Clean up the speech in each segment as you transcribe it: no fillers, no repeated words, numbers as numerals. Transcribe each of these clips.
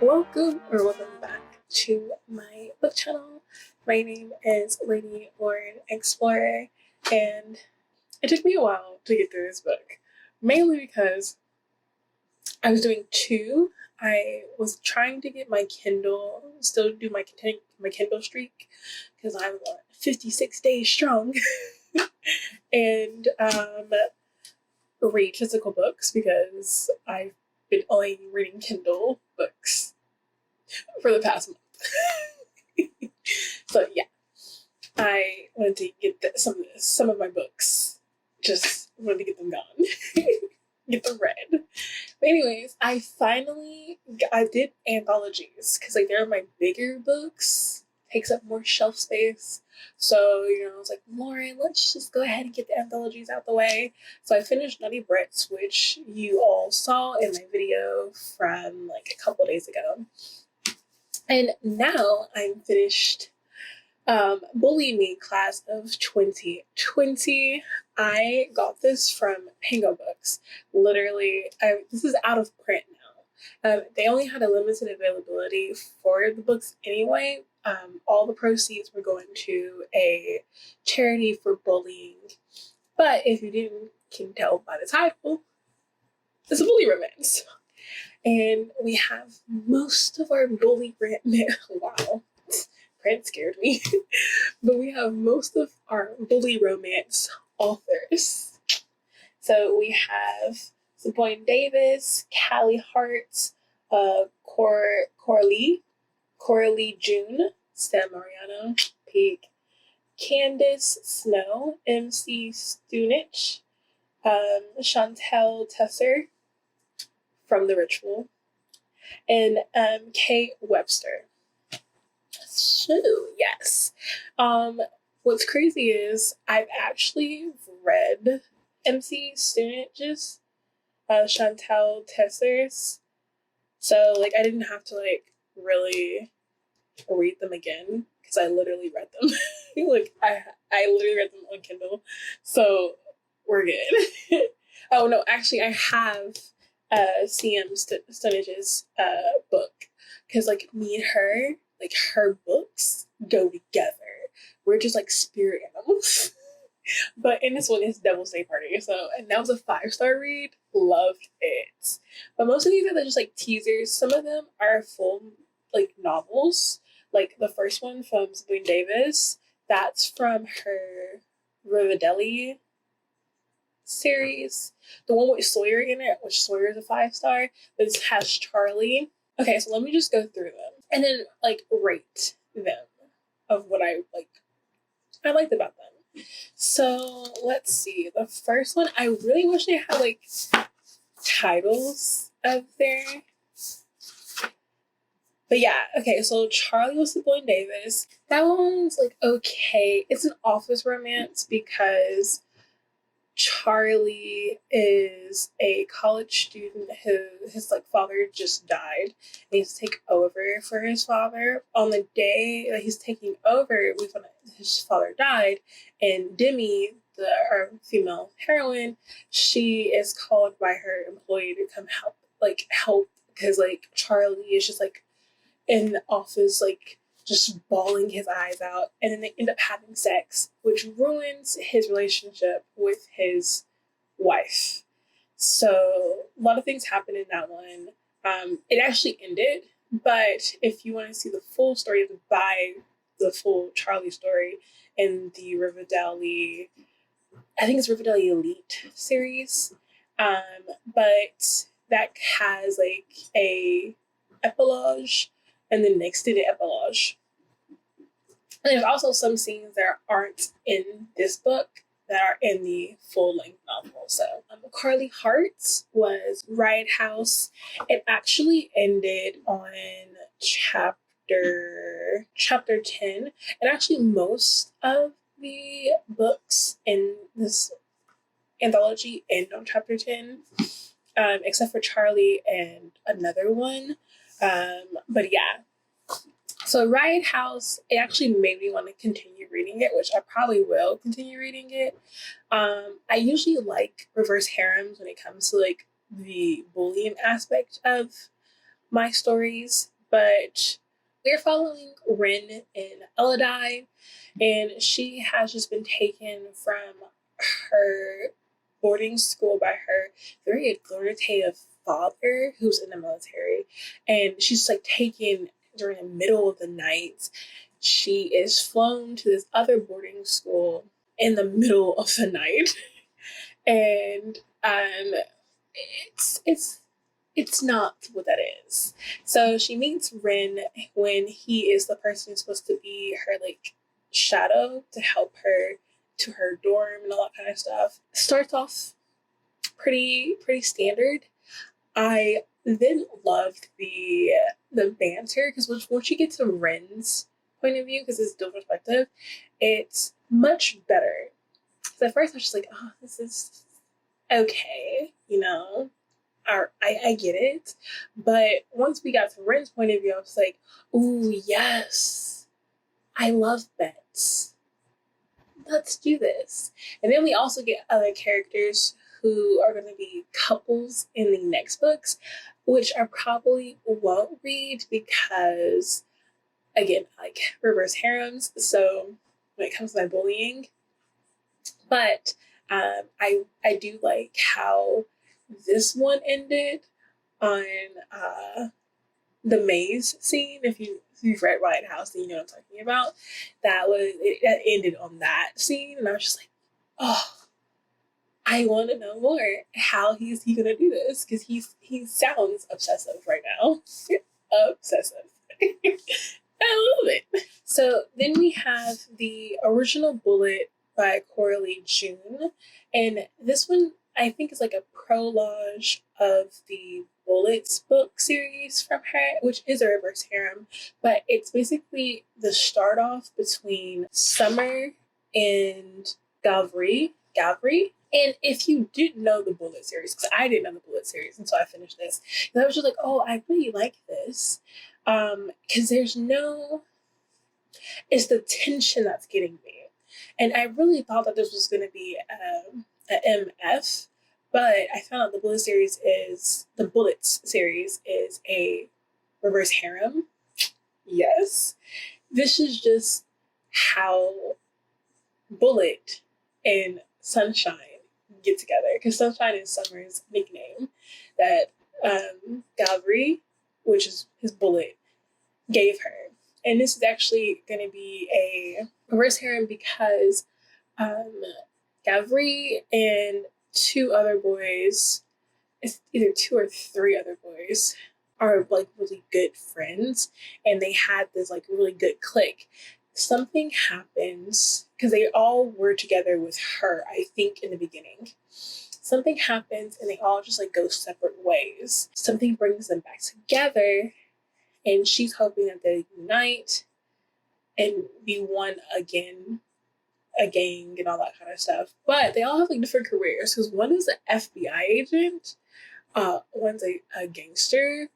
Welcome back to my book channel. My name is Lady Lauren Explorer, and it took me a while to get through this book, mainly because I was doing two. I was trying to get my Kindle, still do my Kindle streak, because I'm 56 days strong, and read physical books because I've been only reading Kindle books for the past month. So yeah, I wanted to get some of my books. Just wanted to get them gone, get them read. But anyways, I did anthologies because they're my bigger books, takes up more shelf space. So I was like, Lauren, let's just go ahead and get the anthologies out the way. So I finished Nutty Brits, which you all saw in my video from a couple days ago. And now I'm finished Bully Me Class of 2020. I got this from PangoBooks. Literally, this is out of print now. They only had a limited availability for the books anyway. All the proceeds were going to a charity for bullying. But if you can tell by the title, it's a bully romance. And we have most of our bully wow, print scared me. But we have most of our bully romance authors. So we have Saboyne Davis, Callie Hart, Coralie June, Sam Mariano, Peak, Candace Snow, MC Stunich, Chantel Tesser from The Ritual, and Kate Webster. So yes, what's crazy is I've actually read MC Stunich's, Chantel Tesser's, so I didn't have to really read them again because I literally read them. I literally read them on Kindle, so we're good. Oh no, actually I have CM Stunich's book because me and her, her books go together. We're just spirit animals. But in this one, it's Devil's Day Party. And that was a 5-star read. Loved it. But most of these are just teasers. Some of them are full novels. The first one from Saboyne Davis, that's from her Riverdale series. The one with Sawyer in it, which Sawyer is a 5-star. This has Charlie. Okay, so let me just go through them and then rate them of what I liked about them. So let's see. The first one, I really wish they had titles up there. But yeah, okay, so Charlie was Saboyne Davis. That one's okay. It's an office romance because Charlie is a college student who his father just died. And he has to take over for his father. On the day that he's taking over, we find out his father died, and Demi, our female heroine, she is called by her employee to come help because Charlie is just in the office just bawling his eyes out, and then they end up having sex, which ruins his relationship with his wife. So a lot of things happen in that one. It actually ended, but if you want to see the full story, buy the full Charlie story in the Riverdale, I think it's Riverdale Elite series. But that has a epilogue, and then next to the epilogue. And there's also some scenes that aren't in this book that are in the full-length novel. So Carly Hart was Riot House. It actually ended on chapter 10. And actually most of the books in this anthology end on chapter 10, except for Charlie and another one. But yeah, so Riot House, it actually made me want to continue reading it, which I probably will continue reading it. I usually like reverse harems when it comes to the bullying aspect of my stories, but we're following Rin in Eladai, and she has just been taken from her boarding school by her very authoritative father who's in the military, and she's like taken during the middle of the night. She is flown to this other boarding school in the middle of the night, and it's not what that is. So she meets Rin when he is the person who's supposed to be her like shadow to help her to her dorm and all that kind of stuff. Starts off pretty standard. I then loved the banter, because once you get to Ren's point of view, because it's dual perspective, it's much better. So at first I was just like, oh, this is okay, you know, I get it. But once we got to Ren's point of view, I was like, ooh, yes, I love bets. Let's do this. And then we also get other characters who are going to be couples in the next books, which I probably won't read because, again, like reverse harems. So when it comes to my bullying, but I do like how this one ended on the maze scene. If you've read Riot House, then you know what I'm talking about. That ended on that scene, and I was just like, oh, I want to know more. How is he gonna do this? Because he sounds obsessive right now. Obsessive. I love it. So then we have the original Bullet by Coralie June, and this one I think is like a prologue of the Bullets book series from her, which is a reverse harem, but it's basically the start off between Summer and Gavri. And if you didn't know the Bullet series, because I didn't know the Bullet series until I finished this, and I was just like, oh, I really like this. Because it's the tension that's getting me. And I really thought that this was going to be an MF, but I found out the Bullets series is a reverse harem. Yes. This is just how Bullet and Sunshine get together, because Sunshine is Summer's nickname that Gavri, which is his Bullet, gave her. And this is actually going to be a reverse harem because Gavri and two other boys, it's either two or three other boys, are like really good friends, and they had this like really good click. Something happens, because they all were together with her, I think, in the beginning. Something happens and they all just like go separate ways. Something brings them back together, and she's hoping that they unite and be one again, a gang and all that kind of stuff. But they all have like different careers, because one is an FBI agent, one's a gangster,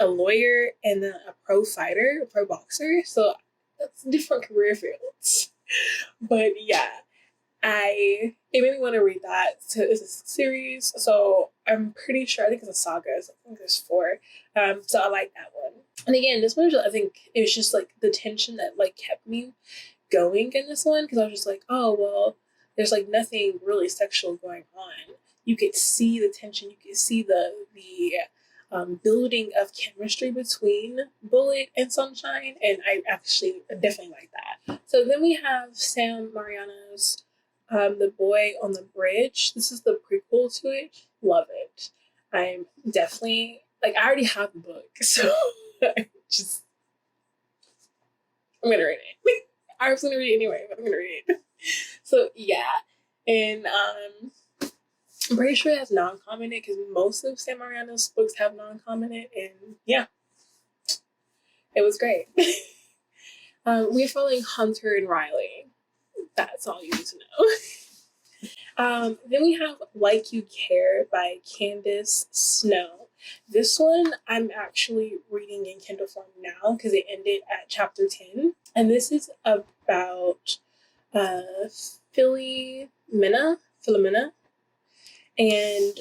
a lawyer, and then a pro fighter, a pro boxer. So that's different career fields. But yeah, it made me want to read that. So it's a series, so I'm pretty sure, I think it's a saga, so I think there's 4. So I like that one. And again, this one, I think it was just like the tension that like kept me going in this one, because I was just like, oh, well, there's like nothing really sexual going on. You could see the tension, you could see the building of chemistry between Bullet and Sunshine, and I actually definitely like that. So then we have Sam Mariano's The Boy on the Bridge. This is the prequel to it. Love it. I'm definitely, like, I already have the book, so I'm gonna read it. I was gonna read it anyway, but I'm gonna read it. So yeah, and I'm pretty sure it has non-com in it, because most of Sam Mariano's books have non-com in it, and yeah, it was great. We're following Hunter and Riley. That's all you need to know. Then we have Like You Care by Candace Snow. This one I'm actually reading in Kindle form now, because it ended at chapter 10. And this is about Philomena and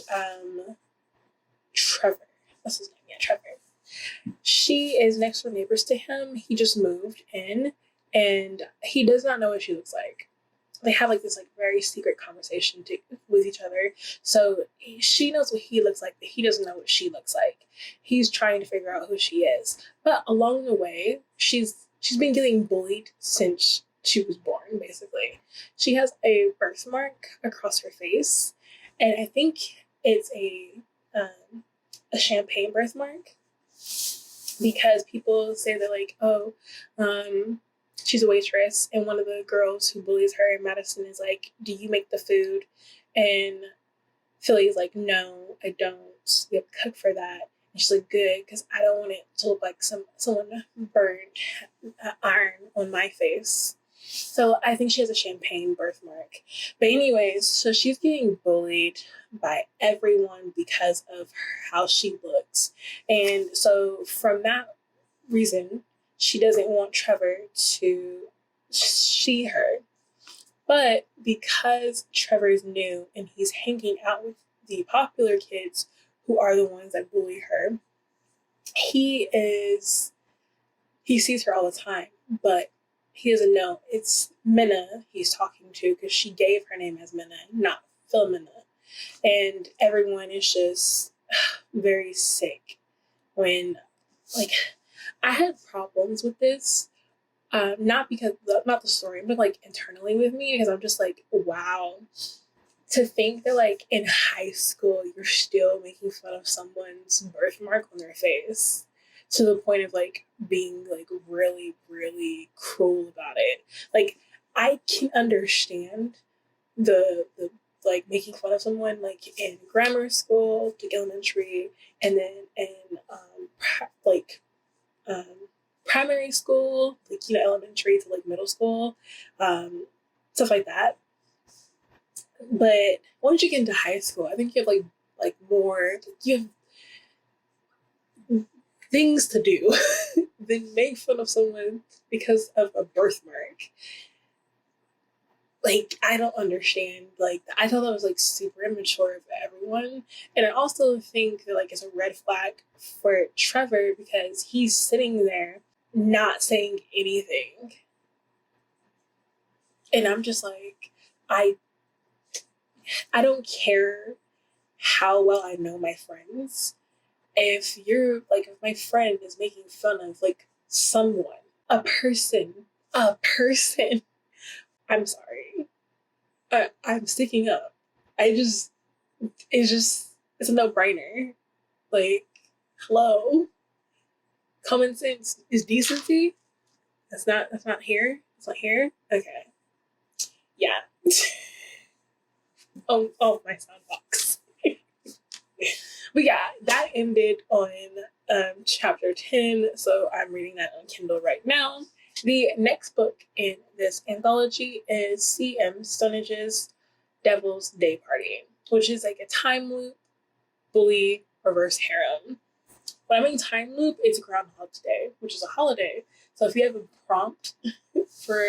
Trevor. That's his name, yeah, Trevor. She is next door neighbors to him. He just moved in, and he does not know what she looks like. They have like this like very secret conversation with each other. So she knows what he looks like, but he doesn't know what she looks like. He's trying to figure out who she is. But along the way, she's been getting bullied since she was born, basically. She has a birthmark across her face, and I think it's a champagne birthmark, because people say that like, oh, she's a waitress, and one of the girls who bullies her, Madison, is like, do you make the food? And Philly's like, no, I don't. You have to cook for that. And she's like, good, because I don't want it to look like someone burned iron on my face. So I think she has a champagne birthmark. But anyways, so she's getting bullied by everyone because of how she looks. And so from that reason, she doesn't want Trevor to see her. But because Trevor's new and he's hanging out with the popular kids who are the ones that bully her, he sees her all the time, but he doesn't know it's Minna he's talking to, because she gave her name as Minna, not Philomena. And everyone is just very sick when, like, I had problems with this, not the story, but like internally with me, because I'm just like, wow, to think that like in high school you're still making fun of someone's birthmark on their face, to the point of like being like really, really cruel about it. Like, I can understand the like making fun of someone like in grammar school, like elementary, and then in primary school, like, elementary to like middle school, stuff like that. But once you get into high school, I think you have like more, you have things to do than make fun of someone because of a birthmark. Like, I don't understand. Like, I thought that was like super immature of everyone. And I also think that like it's a red flag for Trevor, because he's sitting there not saying anything. And I'm just like, I don't care how well I know my friends. If my friend is making fun of like someone, a person, I'm sorry. I'm sticking up. It's a no-brainer. Like, hello. Common sense is decency. That's not here. It's not here. Okay. Yeah. Oh, my soundbox. But yeah, that ended on chapter 10. So I'm reading that on Kindle right now. The next book in this anthology is C.M. Stonage's Devil's Day Party, which is like a time loop, bully, reverse harem. When I mean time loop, it's Groundhog's Day, which is a holiday. So if you have a prompt for,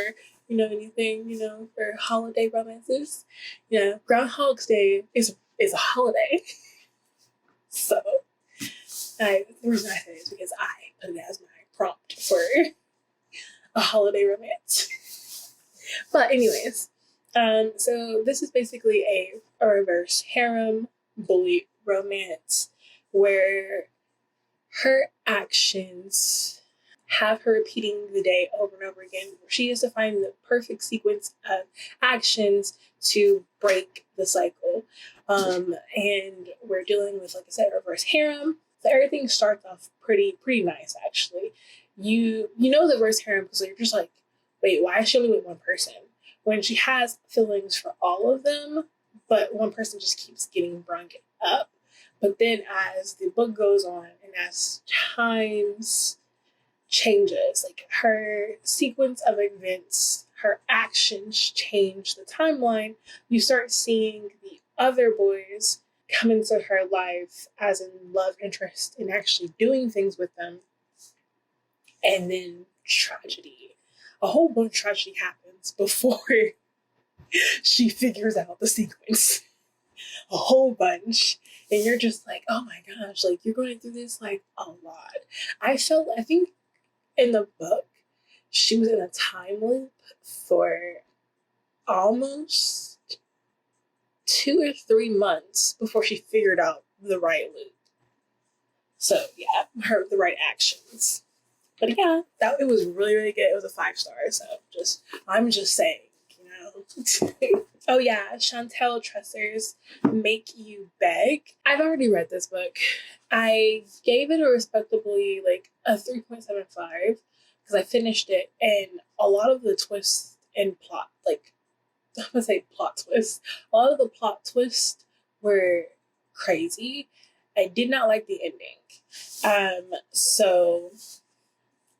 anything, for holiday romances, Groundhog's Day is a holiday. So the reason I say it is because I put it as my prompt for a holiday romance. But anyways, so this is basically a reverse harem bully romance where her actions have her repeating the day over and over again. She has to find the perfect sequence of actions to break the cycle. And we're dealing with, like I said, reverse harem. So everything starts off pretty nice, actually. You know the reverse harem because you're just like, wait, why is she only with one person? When she has feelings for all of them, but one person just keeps getting brung up. But then as the book goes on and as times changes, like her sequence of events, her actions change the timeline, you start seeing the other boys come into her life as a love interest and actually doing things with them. And then tragedy. A whole bunch of tragedy happens before she figures out the sequence. a whole bunch, and you're just like, oh my gosh, like you're going through this like a lot. I think in the book, she was in a time loop for almost 2 or 3 months before she figured out the right loop. So yeah, the right actions. But yeah, it was really, really good. It was a 5-star. So I'm just saying, Oh yeah, Chantel Tresser's Make You Beg. I've already read this book. I gave it a respectably like a 3.75 because I finished it, and a lot of the twists and plot, like I'm gonna say plot twists. A lot of the plot twists were crazy. I did not like the ending. So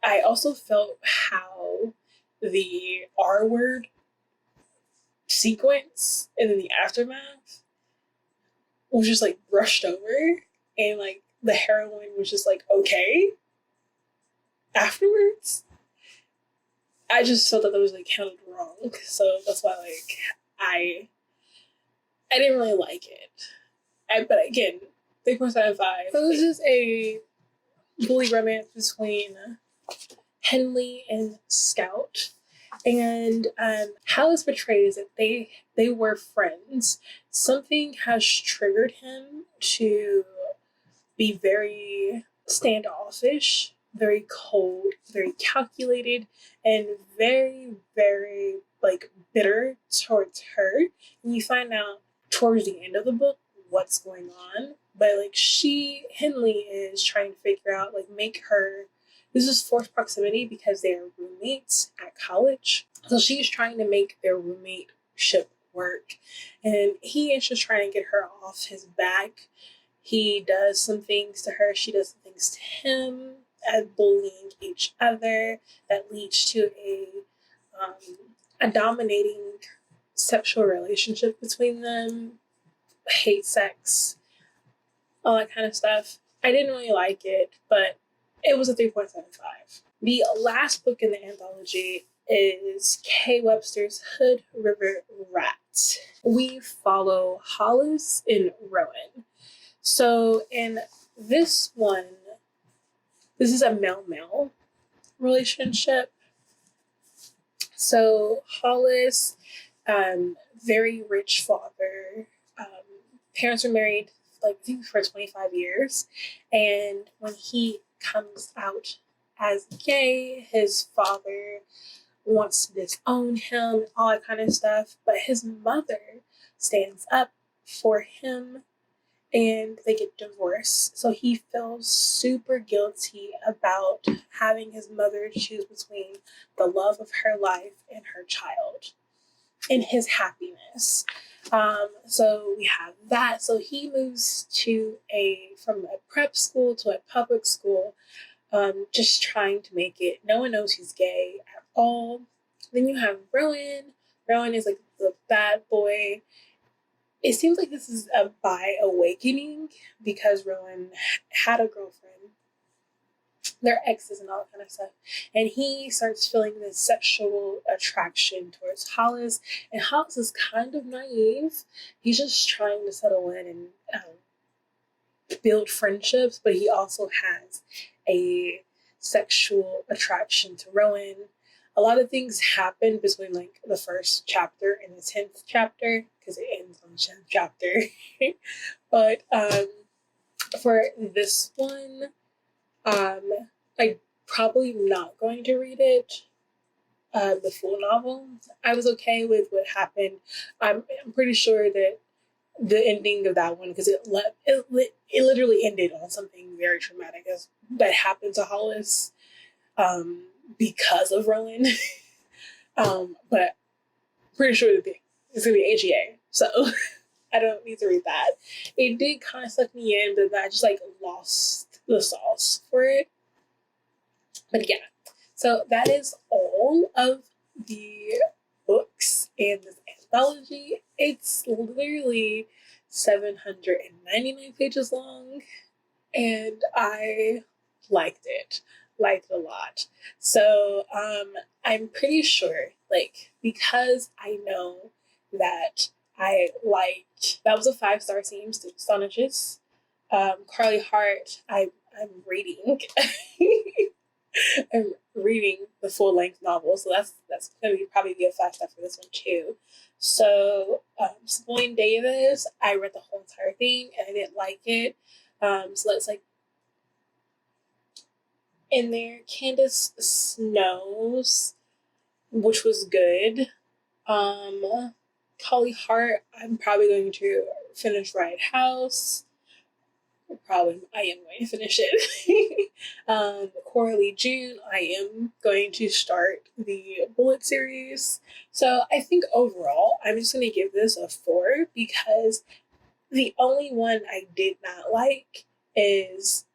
I also felt how the R word sequence and then the aftermath was just like brushed over, and like the heroine was just like okay afterwards. I just felt that was like handled wrong, so that's why like I didn't really like it. But again, 3.75. So this is a bully romance between Henley and Scout. And how it's portrayed is that they were friends. Something has triggered him to be very standoffish, very cold, very calculated, and very, very like bitter towards her. And you find out towards the end of the book what's going on. But like Henley is trying to figure out, like this is forced proximity because they are roommates at college. So she's trying to make their roommateship work. And he is just trying to get her off his back. He does some things to her. She does some things to him, at bullying each other that leads to a dominating sexual relationship between them, hate sex, all that kind of stuff. I didn't really like it, but it was a 3.75. The last book in the anthology is K. Webster's Hood River Rat. We follow Hollis and Rowan. So in this one, this is a male-male relationship. So Hollis, very rich father. Parents were married like I think for 25 years. And when he comes out as gay, his father wants to disown him, all that kind of stuff. But his mother stands up for him and they get divorced. So he feels super guilty about having his mother choose between the love of her life and her child and his happiness. So we have that. So he moves from a prep school to a public school, just trying to make it. No one knows he's gay at all. Then you have Rowan. Rowan is like the bad boy. It seems like this is a bi awakening because Rowan had a girlfriend. They're exes and all that kind of stuff. And he starts feeling this sexual attraction towards Hollis. And Hollis is kind of naive. He's just trying to settle in and build friendships, but he also has a sexual attraction to Rowan. A lot of things happen between like the first chapter and the 10th chapter because it ends on the 10th chapter. But for this one, I'm probably not going to read it, the full novel. I was okay with what happened. I'm pretty sure that the ending of that one, because it literally ended on something very traumatic that happened to Hollis because of Rowan. But pretty sure that it's going to be AGA. So I don't need to read that. It did kind of suck me in, but I just like lost the sauce for it. But yeah, so that is all of the books in this anthology. It's literally 799 pages long, and I liked it a lot. So I'm pretty sure, like, because I know that I liked. That was a 5-star seam, still astonishes. Carly Hart, I'm reading. I'm reading the full length novel, so that's gonna probably be a 5-star for this one too. So Samoin Davis, I read the whole entire thing and I didn't like it. So that's like in there. Candace Snows, which was good. Carly Hart, I'm probably going to finish Riot House. I am going to finish it. Coralie June, I am going to start the Bullet series. So I think overall, I'm just going to give this a 4 because the only one I did not like is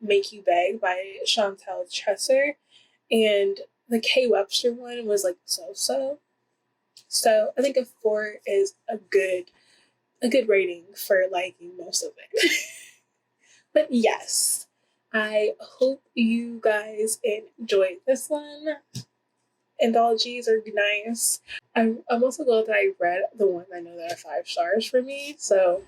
Make You Beg by Chantal Chesser, and the Kay Webster one was like so. So I think a 4 is a good rating for liking most of it. But yes, I hope you guys enjoyed this one. Anthologies are nice. I'm also glad that I read the ones I know that are 5 stars for me. So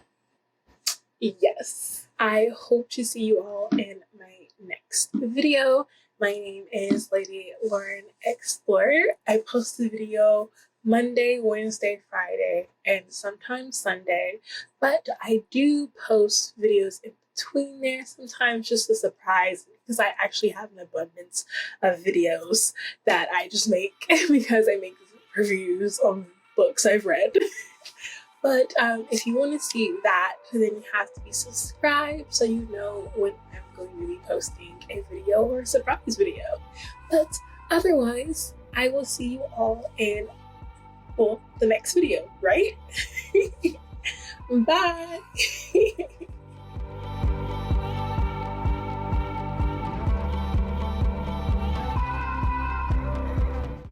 yes, I hope to see you all in my next video. My name is Lady Lauren Explorer. I post the video Monday, Wednesday, Friday, and sometimes Sunday. But I do post videos in between there, sometimes just a surprise, because I actually have an abundance of videos that I just make because I make reviews on books I've read. But if you want to see that, then you have to be subscribed so you know when I'm going to be posting a video or a surprise video. But otherwise, I will see you all in the next video, right? Bye!